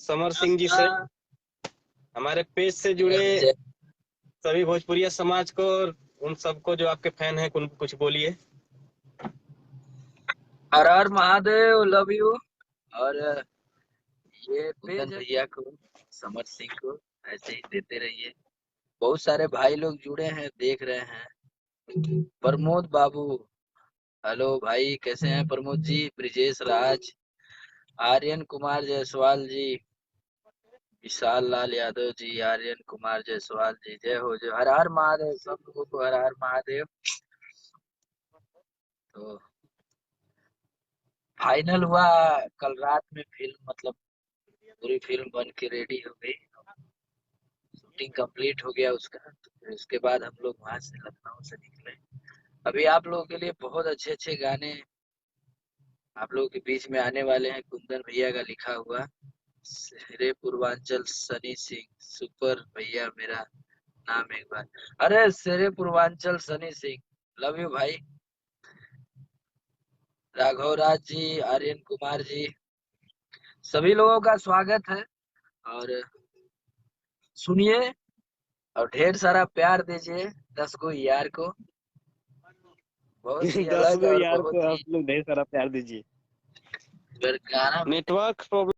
समर सिंह जी से, हमारे पेज से जुड़े सभी भोजपुरिया समाज को और उन सबको जो आपके फैन हैं, कुछ बोलिए। हर हर महादेव, लव यू। और ये पेज भैया को, समर सिंह को ऐसे ही देते रहिए। बहुत सारे भाई लोग जुड़े हैं, देख रहे हैं। प्रमोद बाबू, हेलो भाई, कैसे हैं प्रमोद जी? ब्रिजेश राज, आर्यन कुमार जायसवाल जी, विशाल लाल यादव जी, आर्यन कुमार जायसवाल जी, जय हो जय। हर हर महादेव, सब लोगों को हर हर महादेव। तो फाइनल हुआ कल रात में, फिल्म मतलब पूरी फिल्म बन के रेडी हो गई, शूटिंग कंप्लीट हो गया उसका। तो फिर उसके बाद हम लोग वहां से लखनऊ से निकले। अभी आप लोगों के लिए बहुत अच्छे अच्छे गाने आप लोगों के बीच में आने वाले हैं। कुंदन भैया का लिखा हुआ शेरे पूर्वांचल सनी सिंह, सुपर भैया मेरा नाम एक बार। अरे शेरे पूर्वांचल सनी सिंह, लव यू भाई। राघव राज जी, आर्यन कुमार जी, सभी लोगों का स्वागत है। और सुनिए और ढेर सारा प्यार दीजिए 10 गो यार को। बहुत ही 10 अलग गो और यार को बहुत ही आप लोग ढेर सारा प्यार दीजिए। गाना नेटवर्क प्रॉब्लम